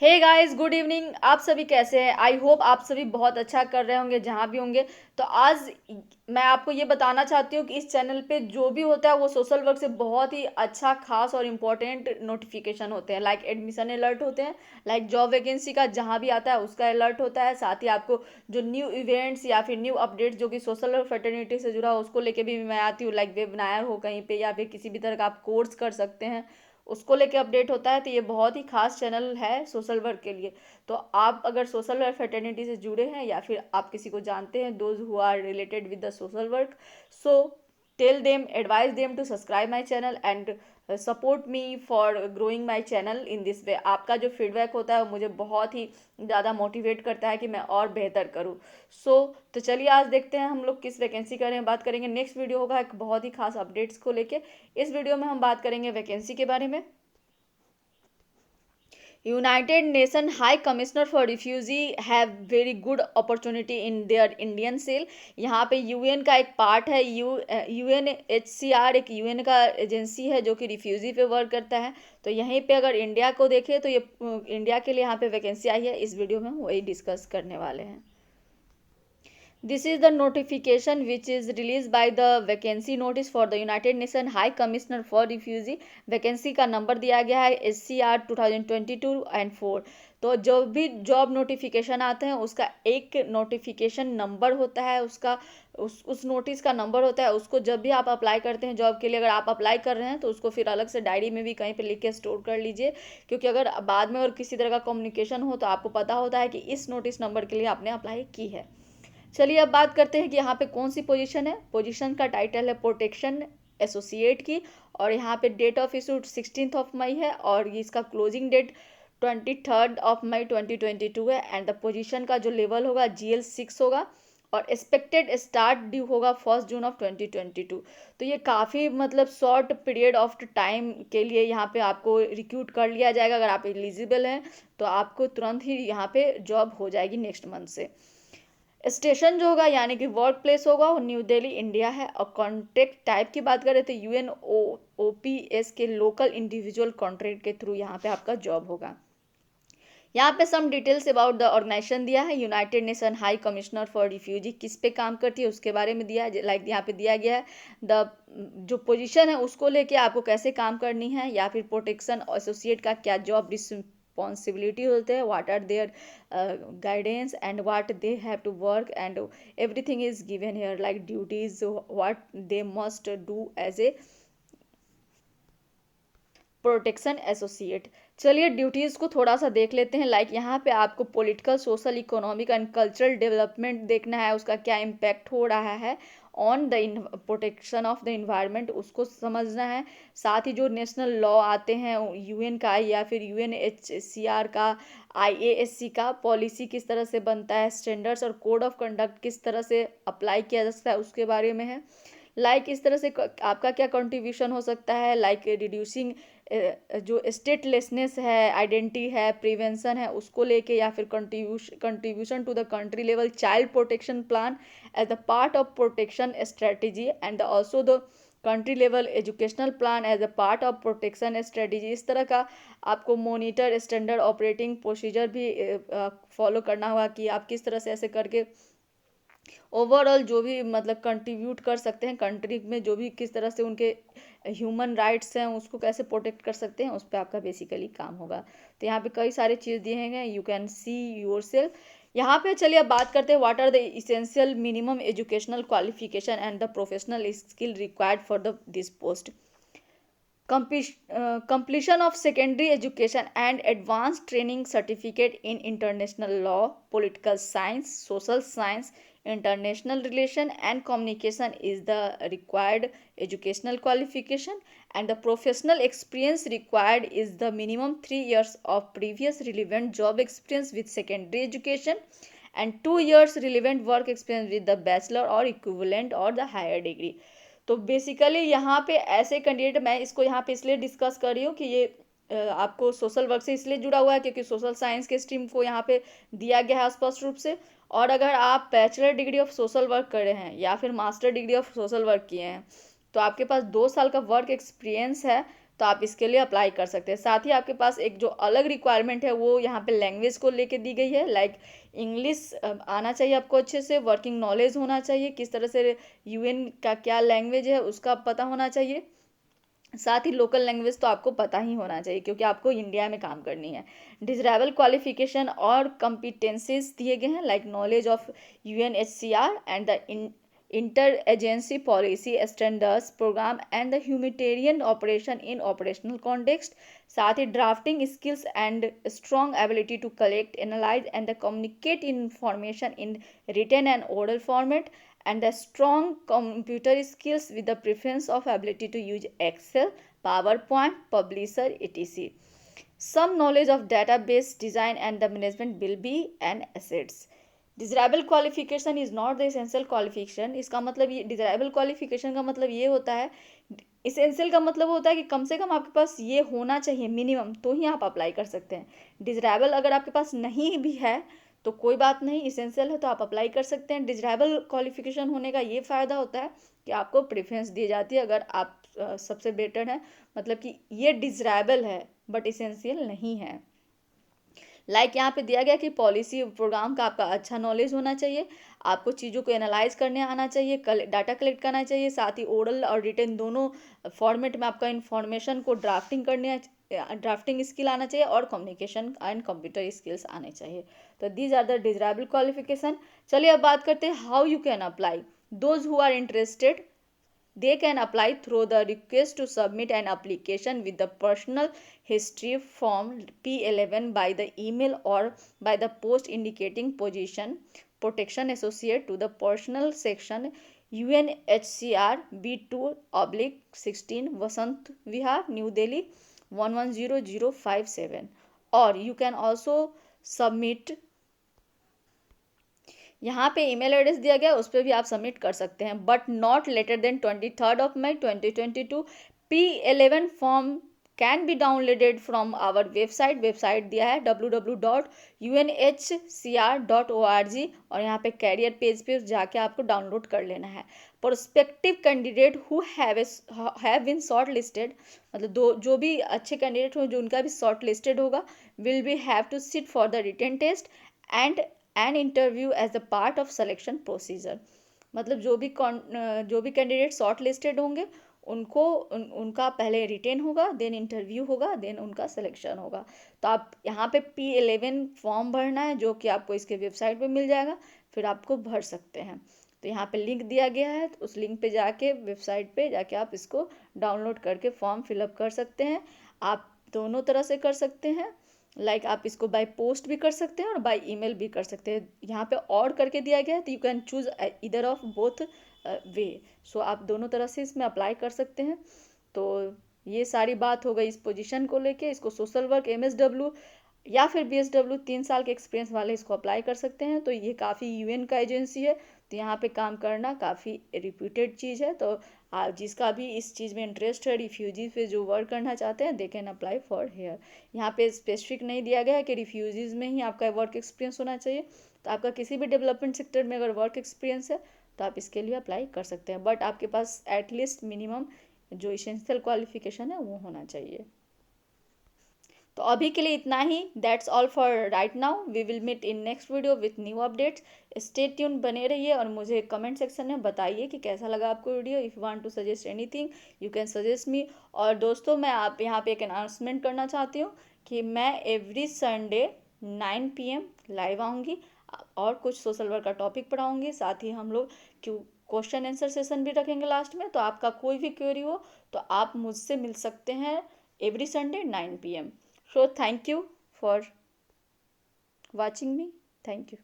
Hey guys, good evening. आप सभी कैसे हैं? आई होप आप सभी बहुत अच्छा कर रहे होंगे जहाँ भी होंगे। तो आज मैं आपको ये बताना चाहती हूँ कि इस चैनल पे जो भी होता है वो सोशल वर्क से बहुत ही अच्छा, खास और इम्पोर्टेंट नोटिफिकेशन होते हैं। लाइक एडमिशन अलर्ट होते हैं, लाइक जॉब वैकेंसी का जहाँ भी आता है उसका अलर्ट होता है। साथ ही आपको जो न्यू इवेंट्स या फिर न्यू अपडेट्स जो कि सोशल और फैटर्निटी से जुड़ा हो उसको लेके भी मैं आती हूँ। लाइक वेबिनार हो कहीं पे या फिर किसी भी तरह का आप कोर्स कर सकते हैं, उसको लेके अपडेट होता है। तो ये बहुत ही खास चैनल है सोशल वर्क के लिए। तो आप अगर सोशल वर्क फ्रेटर्निटी से जुड़े हैं या फिर आप किसी को जानते हैं, those who are related with the social work, so tell them, advise them to subscribe my channel and support me for growing my channel in this way. आपका जो फीडबैक होता है वो मुझे बहुत ही ज़्यादा मोटिवेट करता है कि मैं और बेहतर करूँ। तो चलिए आज देखते हैं हम लोग किस वैकेंसी का बात करेंगे। नेक्स्ट वीडियो होगा एक बहुत ही खास अपडेट्स को लेके। इस वीडियो में हम बात करेंगे वैकेंसी के बारे में। United Nation High Commissioner for Refugee have very good opportunity in their Indian cell. यहाँ पे यूएन का एक पार्ट है। यूएनएचसीआर एक यूएन का एजेंसी है जो कि रिफ्यूजी पे वर्क करता है। तो यहीं पे अगर इंडिया को देखें तो ये इंडिया के लिए यहाँ पे वैकेंसी आई है। इस वीडियो में हम वही डिस्कस करने वाले हैं। This is the notification which is released by the vacancy notice for the United Nations High Commissioner for Refugee। Vacancy का नंबर दिया गया है SCR 2022 एंड 4। तो जो भी जॉब नोटिफिकेशन आते हैं उसका एक नोटिफिकेशन नंबर होता है, उसका उस नोटिस का नंबर होता है। उसको जब भी आप अप्लाई करते हैं जॉब के लिए, अगर आप अप्लाई कर रहे हैं तो उसको फिर अलग से डायरी में भी कहीं पे लिख के स्टोर कर लीजिए, क्योंकि अगर बाद में और किसी तरह का कम्युनिकेशन हो तो आपको पता होता है कि इस नोटिस नंबर के लिए आपने अप्लाई की है। चलिए अब बात करते हैं कि यहाँ पे कौन सी पोजीशन है। पोजीशन का टाइटल है प्रोटेक्शन एसोसिएट की, और यहाँ पे डेट ऑफ इशू 16 मई है और इसका क्लोजिंग डेट 23 मई 2022 है। एंड द पोजीशन का जो लेवल होगा GL6 होगा और एक्सपेक्टेड स्टार्ट ड्यू होगा 1 जून ऑफ 2022। तो ये काफ़ी मतलब शॉर्ट पीरियड ऑफ टाइम के लिए यहाँ पे आपको रिक्रूट कर लिया जाएगा। अगर आप एलिजिबल हैं तो आपको तुरंत ही यहाँ पे जॉब हो जाएगी नेक्स्ट मंथ से। स्टेशन जो होगा यानी कि वर्क प्लेस होगा वो न्यू दिल्ली इंडिया है। और कॉन्ट्रैक्ट टाइप की बात करें तो UNOPS के लोकल इंडिविजुअल कॉन्ट्रैक्ट के थ्रू यहाँ पे आपका जॉब होगा। यहाँ पे some details about the organisation दिया है। United Nation High Commissioner for Refugee किस पे काम करती है उसके बारे में दिया है। लाइक यहाँ पे दिया गया है द जो पोजीशन है उसको लेके आपको कैसे काम करनी है, या फिर प्रोटेक्शन एसोसिएट का क्या जॉब रिस्पॉन्सिबिलिटी होते हैं, what are their guidance and what they have to work and everything is given here, like duties what they must do as a protection associate. चलिए ड्यूटीज़ को थोड़ा सा देख लेते हैं। लाइक यहाँ पे आपको political, social, economic and cultural development देखना है, उसका क्या इम्पैक्ट हो रहा है on the protection of the environment, उसको समझना है। साथ ही जो नेशनल लॉ आते हैं यूएन का या फिर UNHCR का, IASC का, पॉलिसी किस तरह से बनता है, स्टैंडर्ड्स और कोड ऑफ कंडक्ट किस तरह से अप्लाई किया जा सकता है उसके बारे में है। लाइक इस तरह से आपका क्या कंट्रीब्यूशन हो सकता है, लाइक रिड्यूसिंग जो स्टेटलेसनेस है, आइडेंटिटी है, प्रिवेंशन है, उसको लेके, या फिर contribution to the country level child protection plan as the part of protection strategy and also the country level educational plan as a part of protection strategy. इस तरह का आपको मोनिटर स्टैंडर्ड ऑपरेटिंग प्रोसीजर भी follow करना होगा कि आप किस तरह से ऐसे करके ओवरऑल जो भी मतलब कंट्रीब्यूट कर सकते हैं कंट्री में, जो भी किस तरह से उनके ह्यूमन राइट्स हैं उसको कैसे प्रोटेक्ट कर सकते हैं, उस पर आपका बेसिकली काम होगा। तो यहाँ पे कई सारे चीज़ दिए हैं, you can see yourself. यहाँ पे चलिए अब बात करते हैं what are the essential minimum educational qualification and the professional skill required for the this post. Completion of secondary education and advanced training certificate in international law, political science, social science, international relation and communication is the required educational qualification, and the professional experience required is the minimum 3 years of previous relevant job experience with secondary education and 2 years relevant work experience with the bachelor or equivalent or the higher degree। तो basically यहाँ पे ऐसे candidate, मैं इसको यहाँ पे इसलिए discuss कर रही हूँ कि ये आपको सोशल वर्क से इसलिए जुड़ा हुआ है क्योंकि सोशल साइंस के स्ट्रीम को यहाँ पे दिया गया है स्पष्ट रूप से। और अगर आप bachelor degree of social work कर रहे हैं या फिर master degree of social work किए हैं तो आपके पास 2 साल का वर्क एक्सपीरियंस है, तो आप इसके लिए अप्लाई कर सकते हैं। साथ ही आपके पास एक जो अलग रिक्वायरमेंट है वो यहाँ पे लैंग्वेज को लेके दी गई है, लाइक इंग्लिश आना चाहिए आपको अच्छे से, वर्किंग नॉलेज होना चाहिए, किस तरह से यूएन का क्या लैंग्वेज है उसका पता होना चाहिए। साथ ही लोकल लैंग्वेज तो आपको पता ही होना चाहिए क्योंकि आपको इंडिया में काम करनी है। डिजरेबल क्वालिफिकेशन और कम्पिटेंसीज दिए गए हैं, like knowledge of UNHCR and the inter agency policy standards program and the humanitarian operation in operational context. साथ ही drafting skills and strong ability to collect analyse and communicate information in written and oral format and the strong computer skills with the preference of ability to use Excel, PowerPoint, Publisher, etc. Some knowledge of database design and the management will be an assets. Desirable qualification is not the essential qualification. इसका मतलब ये desirable qualification का मतलब ये होता है, essential का मतलब होता है कि कम से कम आपके पास ये होना चाहिए मिनिमम, तो ही आप अप्लाई कर सकते हैं। desirable अगर आपके पास नहीं भी है तो कोई बात नहीं, इसेंशियल है तो आप अप्लाई कर सकते हैं। डिजरेबल क्वालिफिकेशन होने का ये फ़ायदा होता है कि आपको प्रेफरेंस दी जाती है अगर आप सबसे बेटर हैं, मतलब कि ये डिजरेबल है बट इसेंशियल नहीं है। लाइक यहाँ पे दिया गया कि पॉलिसी प्रोग्राम का आपका अच्छा नॉलेज होना चाहिए, आपको चीज़ों को एनालाइज करने आना चाहिए, डाटा कलेक्ट करना चाहिए, साथ ही ओरल और रिटन दोनों फॉर्मेट में आपका इन्फॉर्मेशन को ड्राफ्टिंग स्किल आना चाहिए और कम्युनिकेशन एंड कंप्यूटर स्किल्स आने चाहिए। तो these are the desirable qualification. चलिए अब बात करते हैं how you can apply. Those who are interested they can apply through the request to submit an application with the personal history form P11 by the email or by the post indicating position protection associate to the personal section UNHCR B2/16 Vasant Vihar New Delhi 110057, or you can also submit, यहाँ पे email address दिया गया है उस पर भी आप submit कर सकते हैं, but not later than 23 May 2022। P11 form can be downloaded from our website दिया है www.unhcr.org, और यहाँ पे कैरियर पेज पे जाके आपको डाउनलोड कर लेना है। Prospective candidate who have been shortlisted, मतलब जो भी अच्छे कैंडिडेट हो जो उनका भी शॉर्ट लिस्टेड होगा, will be have to sit for the written test and an interview as the part of selection procedure. मतलब जो भी कैंडिडेट शॉर्ट लिस्टेड होंगे उनका पहले रिटेन होगा, देन इंटरव्यू होगा, देन उनका सिलेक्शन होगा। तो आप यहाँ पे P11 फॉर्म भरना है जो कि आपको इसके वेबसाइट पे मिल जाएगा, फिर आपको भर सकते हैं। तो यहाँ पे लिंक दिया गया है, तो उस लिंक पे जाके वेबसाइट पे जाके आप इसको डाउनलोड करके फॉर्म फिलअप कर सकते हैं। आप दोनों तरह से कर सकते हैं, लाइक आप इसको बाय पोस्ट भी कर सकते हैं और बाय ईमेल भी कर सकते हैं। यहाँ पे और करके दिया गया है तो यू कैन चूज इधर ऑफ बोथ वे। सो आप दोनों तरह से इसमें अप्लाई कर सकते हैं। तो ये सारी बात हो गई इस पोजीशन को लेके। इसको सोशल वर्क MSW या फिर BSW 3 साल के एक्सपीरियंस वाले इसको अप्लाई कर सकते हैं। तो ये काफ़ी UN का एजेंसी है, तो यहाँ पे काम करना काफ़ी रिप्यूटेड चीज़ है। तो जिसका भी इस चीज़ में इंटरेस्ट है, रिफ्यूजीज पे जो वर्क करना चाहते हैं, they can apply for here. यहाँ पे स्पेसिफिक नहीं दिया गया है कि रिफ्यूजीज में ही आपका वर्क एक्सपीरियंस होना चाहिए। तो आपका किसी भी डेवलपमेंट सेक्टर में अगर वर्क एक्सपीरियंस है तो आप इसके लिए अप्लाई कर सकते हैं, बट आपके पास एटलीस्ट मिनिमम जो इसेंशियल क्वालिफिकेशन है वो होना चाहिए। तो अभी के लिए इतना ही। That's all for right now. We will meet in next video with new updates. Stay tune बने रहिए और मुझे कमेंट सेक्शन में बताइए कि कैसा लगा आपको video. If you want to suggest anything you can suggest me. और दोस्तों मैं आप यहाँ पे एक अनाउंसमेंट करना चाहती हूँ कि मैं एवरी संडे 9 PM लाइव आऊँगी और कुछ सोशल वर्क का टॉपिक पढ़ाऊँगी। साथ ही हम लोग क्वेश्चन आंसर सेशन भी रखेंगे लास्ट में। तो आपका कोई भी क्वेरी हो तो आप मुझसे मिल सकते हैं every Sunday 9 PM। So thank you for watching me. Thank you.